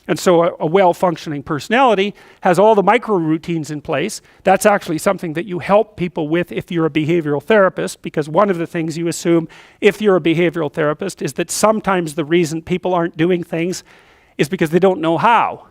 And so a well-functioning personality has all the micro routines in place. That's actually something that you help people with if you're a behavioral therapist, because one of the things you assume if you're a behavioral therapist is that sometimes the reason people aren't doing things is because they don't know how.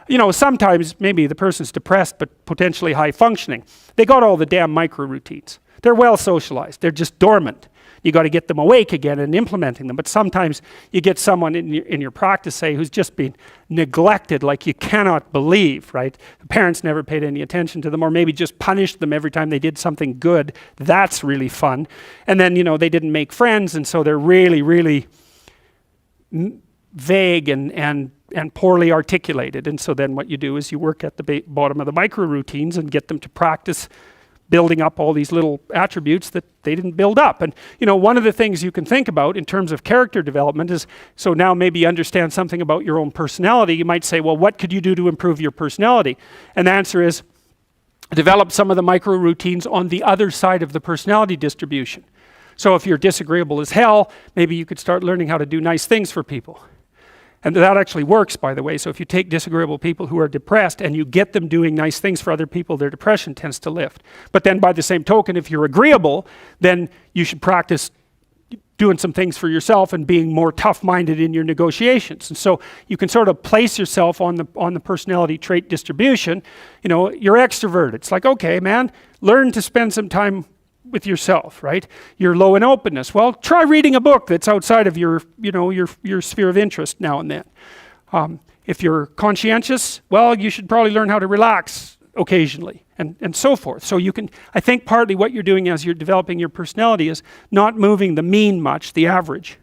You know, sometimes maybe the person's depressed but potentially high functioning. They got all the damn micro routines. They're well socialized. They're just dormant. You got to get them awake again and implementing them. But sometimes you get someone in your practice, say, who's just been neglected like you cannot believe, right? The parents never paid any attention to them, or maybe just punished them every time they did something good. That's really fun. And then, you know, they didn't make friends, and so they're really, really vague and poorly articulated. And so then what you do is you work at the bottom of the micro routines and get them to practice building up all these little attributes that they didn't build up. And you know, one of the things you can think about in terms of character development is, so now maybe you understand something about your own personality. You might say, well, what could you do to improve your personality? And the answer is, develop some of the micro routines on the other side of the personality distribution. So if you're disagreeable as hell, maybe you could start learning how to do nice things for people. And that actually works, by the way. So if you take disagreeable people who are depressed and you get them doing nice things for other people, their depression tends to lift. But then by the same token, if you're agreeable, then you should practice doing some things for yourself and being more tough-minded in your negotiations. And so you can sort of place yourself on the personality trait distribution. You know, you're extroverted. It's like, okay, man, learn to spend some time with yourself, right? You're low in openness. Well, try reading a book that's outside of your, you know, your sphere of interest now and then. If you're conscientious, well, you should probably learn how to relax occasionally, and so forth. So you can, I think partly what you're doing as you're developing your personality is not moving the mean much, the average,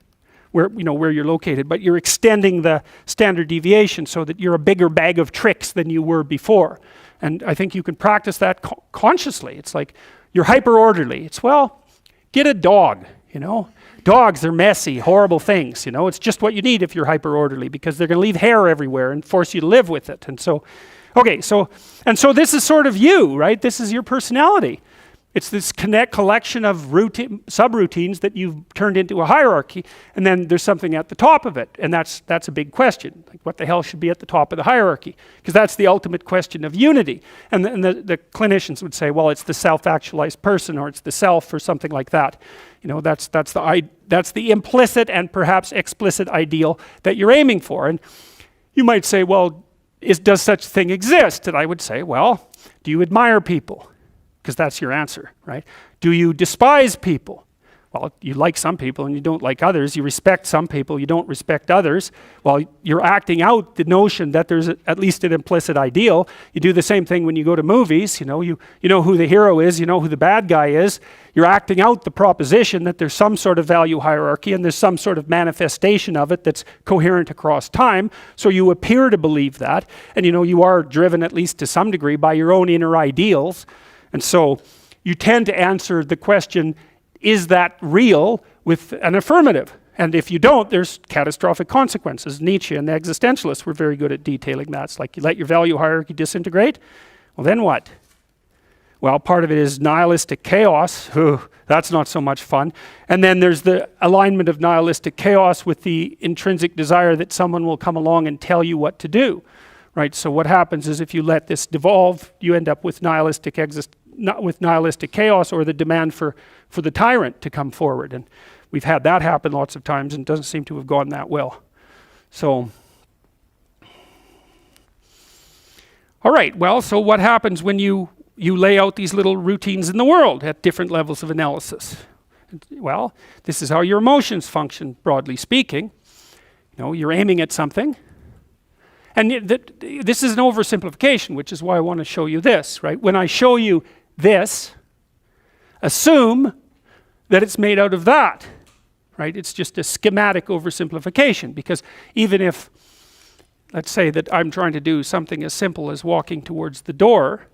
where, you know, where you're located, but you're extending the standard deviation so that you're a bigger bag of tricks than you were before. And I think you can practice that consciously. It's like, you're hyper orderly. It's, well, get a dog, you know. Dogs, they're messy, horrible things, you know. It's just what you need if you're hyper orderly, because they're going to leave hair everywhere and force you to live with it. And so, okay, so this is sort of you, right? This is your personality. It's this collection of subroutines that you've turned into a hierarchy, and then there's something at the top of it, and that's a big question. Like, what the hell should be at the top of the hierarchy? Because that's the ultimate question of unity. And the clinicians would say, well, it's the self-actualized person, or it's the self, or something like that. You know, that's the implicit and perhaps explicit ideal that you're aiming for. And you might say, well, does such a thing exist? And I would say, well, do you admire people? Because that's your answer, right? Do you despise people? Well, you like some people and you don't like others. You respect some people, you don't respect others. Well, you're acting out the notion that there's at least an implicit ideal. You do the same thing when you go to movies. You know who the hero is, you know who the bad guy is. You're acting out the proposition that there's some sort of value hierarchy and there's some sort of manifestation of it that's coherent across time. So you appear to believe that, and you know you are driven at least to some degree by your own inner ideals. And so you tend to answer the question, is that real, with an affirmative? And if you don't, there's catastrophic consequences. Nietzsche and the existentialists were very good at detailing that. It's like, you let your value hierarchy disintegrate, well then what? Well, part of it is nihilistic chaos. That's not so much fun. And then there's the alignment of nihilistic chaos with the intrinsic desire that someone will come along and tell you what to do. Right, so what happens is if you let this devolve, you end up with nihilistic chaos, or the demand for the tyrant to come forward. And we've had that happen lots of times, and it doesn't seem to have gone that well. So, all right, well, so what happens when you lay out these little routines in the world at different levels of analysis? Well, this is how your emotions function, broadly speaking. You know, you're aiming at something. And this is an oversimplification, which is why I want to show you this, right? When I show you this, assume that it's made out of that, right? It's just a schematic oversimplification, because even if, let's say that I'm trying to do something as simple as walking towards the door,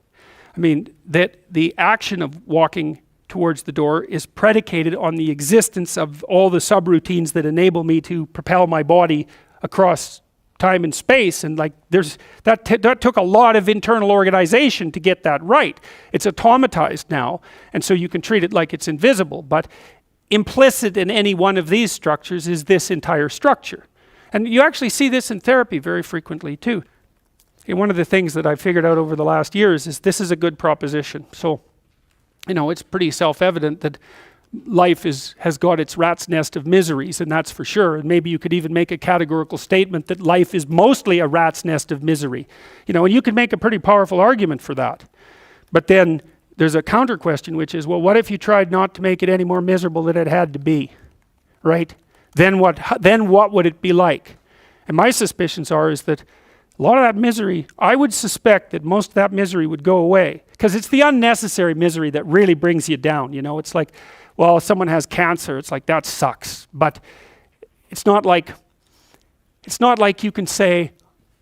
I mean, that the action of walking towards the door is predicated on the existence of all the subroutines that enable me to propel my body across time and space, and like that took a lot of internal organization to get that right. It's automatized now, and so you can treat it like it's invisible, but implicit in any one of these structures is this entire structure. And you actually see this in therapy very frequently too. And one of the things that I've figured out over the last years is this is a good proposition. So, it's pretty self-evident that life has got its rat's nest of miseries, and that's for sure. And maybe you could even make a categorical statement that life is mostly a rat's nest of misery. And you could make a pretty powerful argument for that. But then there's a counter question, which is, well, what if you tried not to make it any more miserable than it had to be, right? Then what would it be like? And my suspicions is that a lot of that misery, I would suspect that most of that misery would go away, because it's the unnecessary misery that really brings you down. It's like, well, if someone has cancer, it's like, that sucks. But it's not like you can say,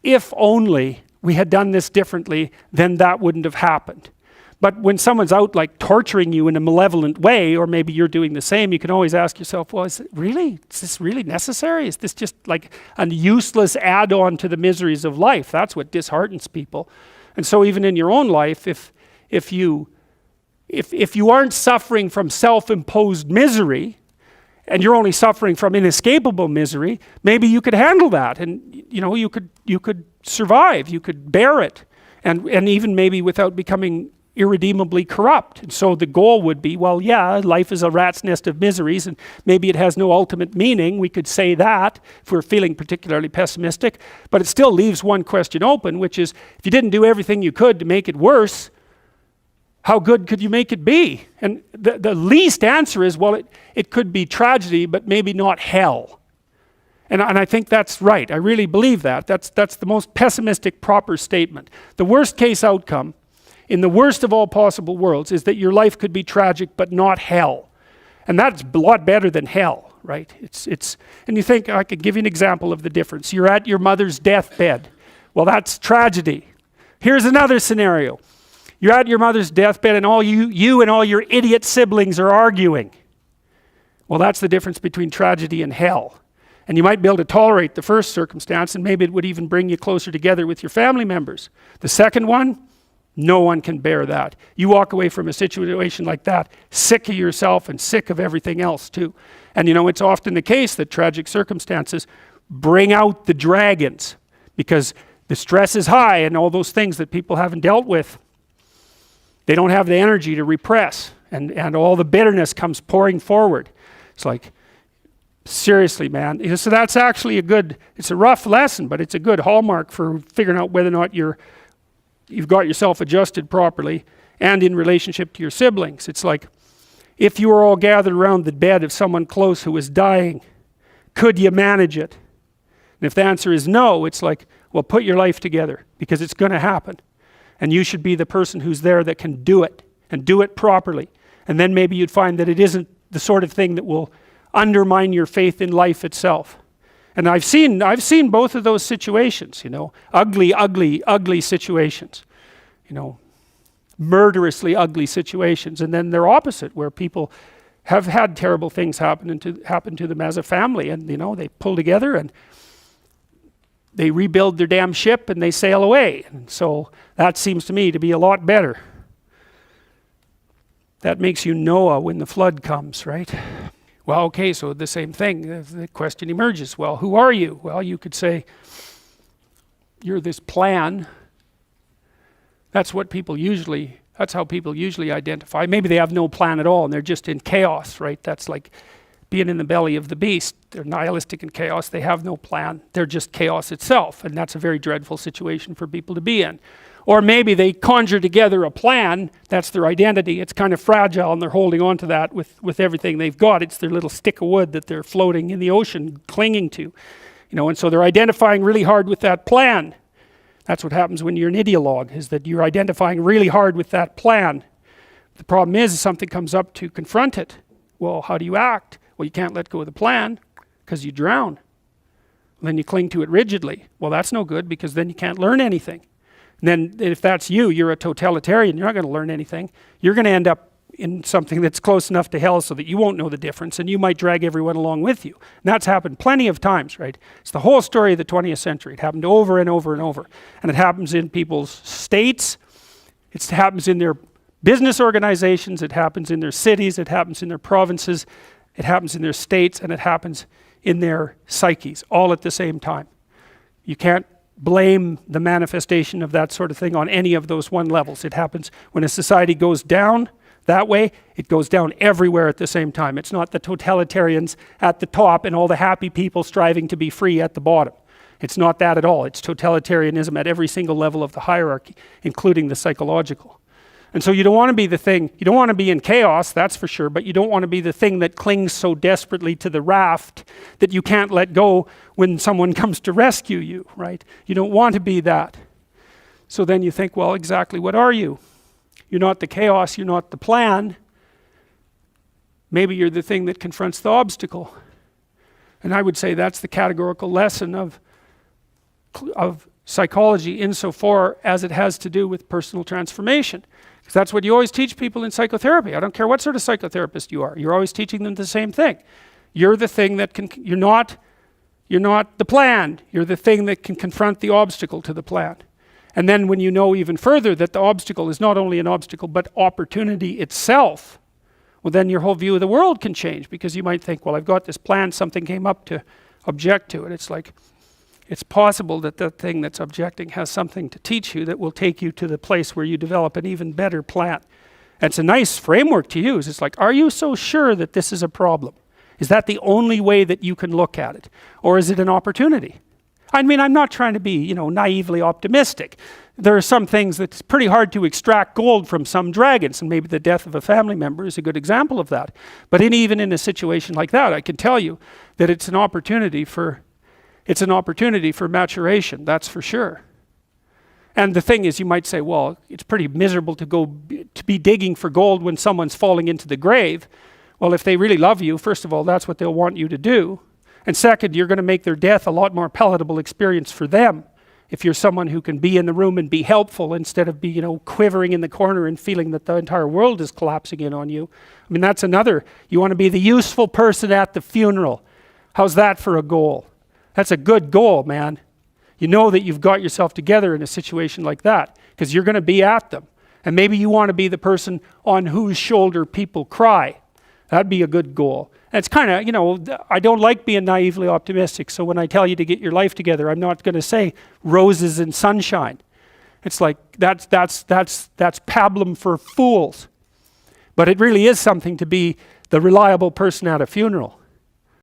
if only we had done this differently, then that wouldn't have happened. But when someone's out like torturing you in a malevolent way, or maybe you're doing the same, you can always ask yourself, well, is this really necessary? Is this just like a useless add-on to the miseries of life? That's what disheartens people. And so even in your own life, if you aren't suffering from self-imposed misery, and you're only suffering from inescapable misery, maybe you could handle that, and you could survive, you could bear it, and even maybe without becoming irredeemably corrupt. And so the goal would be, well, yeah, life is a rat's nest of miseries, and maybe it has no ultimate meaning. We could say that if we're feeling particularly pessimistic, but it still leaves one question open, which is, if you didn't do everything you could to make it worse, how good could you make it be? And the least answer is, well, it could be tragedy, but maybe not hell. And I think that's right. I really believe that. That's the most pessimistic, proper statement. The worst case outcome, in the worst of all possible worlds, is that your life could be tragic, but not hell. And that's a lot better than hell, right? And you think, I could give you an example of the difference. You're at your mother's deathbed. Well, that's tragedy. Here's another scenario. You're at your mother's deathbed, and you and all your idiot siblings are arguing. Well, that's the difference between tragedy and hell. And you might be able to tolerate the first circumstance, and maybe it would even bring you closer together with your family members. The second one, no one can bear that. You walk away from a situation like that, sick of yourself and sick of everything else too. And it's often the case that tragic circumstances bring out the dragons, because the stress is high, and all those things that people haven't dealt with, they don't have the energy to repress, and all the bitterness comes pouring forward. It's like, seriously, man. So that's actually it's a rough lesson, but it's a good hallmark for figuring out whether or not you've got yourself adjusted properly, and in relationship to your siblings. It's like, if you were all gathered around the bed of someone close who was dying, could you manage it? And if the answer is no, it's like, well, put your life together, because it's going to happen. And you should be the person who's there that can do it, and do it properly. And then maybe you'd find that it isn't the sort of thing that will undermine your faith in life itself. And I've seen both of those situations, ugly situations, murderously ugly situations. And then they're opposite, where people have had terrible things happen to them as a family, and they pull together and they rebuild their damn ship and they sail away. And so that seems to me to be a lot better. That makes you Noah when the flood comes, right? Well, okay, so the same thing, the question emerges. Well, who are you? Well, you could say, you're this plan. That's how people usually identify. Maybe they have no plan at all, and they're just in chaos, right? That's like being in the belly of the beast. They're nihilistic in chaos. They have no plan. They're just chaos itself, and that's a very dreadful situation for people to be in. Or maybe they conjure together a plan. That's their identity. It's kind of fragile, and they're holding on to that with everything they've got. It's their little stick of wood that they're floating in the ocean, clinging to. And so they're identifying really hard with that plan. That's what happens when you're an ideologue, is that you're identifying really hard with that plan. The problem is, if something comes up to confront it, well, how do you act? Well, you can't let go of the plan, because you drown. Then you cling to it rigidly. Well, that's no good, because then you can't learn anything. And then if that's you're a totalitarian, you're not going to learn anything. You're going to end up in something that's close enough to hell so that you won't know the difference, and you might drag everyone along with you. And that's happened plenty of times, right? It's the whole story of the 20th century. It happened over and over and over. And it happens in people's states. It happens in their business organizations. It happens in their cities. It happens in their provinces. It happens in their states. And it happens in their psyches, all at the same time. You can't blame the manifestation of that sort of thing on any of those one levels. It happens when a society goes down that way, it goes down everywhere at the same time. It's not the totalitarians at the top and all the happy people striving to be free at the bottom. It's not that at all. It's totalitarianism at every single level of the hierarchy, including the psychological. And so you don't want to be the thing, you don't want to be in chaos, that's for sure, but you don't want to be the thing that clings so desperately to the raft that you can't let go when someone comes to rescue you, right? You don't want to be that. So then you think, well, exactly what are you? You're not the chaos, you're not the plan. Maybe you're the thing that confronts the obstacle. And I would say that's the categorical lesson of psychology insofar as it has to do with personal transformation. Because that's what you always teach people in psychotherapy. I don't care what sort of psychotherapist you are. You're always teaching them the same thing. You're the thing that can, you're not the plan. You're the thing that can confront the obstacle to the plan. And then when you know even further that the obstacle is not only an obstacle, but opportunity itself, well, then your whole view of the world can change, because you might think, well, I've got this plan, something came up to object to it. It's like, it's possible that the thing that's objecting has something to teach you that will take you to the place where you develop an even better plan. And it's a nice framework to use. It's like, are you so sure that this is a problem? Is that the only way that you can look at it? Or is it an opportunity? I mean, I'm not trying to be, naively optimistic. There are some things that's pretty hard to extract gold from some dragons, and maybe the death of a family member is a good example of that. But even in a situation like that, I can tell you that it's an opportunity for maturation, that's for sure. And the thing is, you might say, well, it's pretty miserable to be digging for gold when someone's falling into the grave. Well, if they really love you, first of all, that's what they'll want you to do. And second, you're going to make their death a lot more palatable experience for them if you're someone who can be in the room and be helpful instead of be, quivering in the corner and feeling that the entire world is collapsing in on you. I mean, that's another. You want to be the useful person at the funeral. How's that for a goal? That's a good goal, man. You know that you've got yourself together in a situation like that because you're going to be at them. And maybe you want to be the person on whose shoulder people cry. That'd be a good goal. And it's kind of, I don't like being naively optimistic. So when I tell you to get your life together, I'm not going to say roses and sunshine. It's like, that's pablum for fools. But it really is something to be the reliable person at a funeral.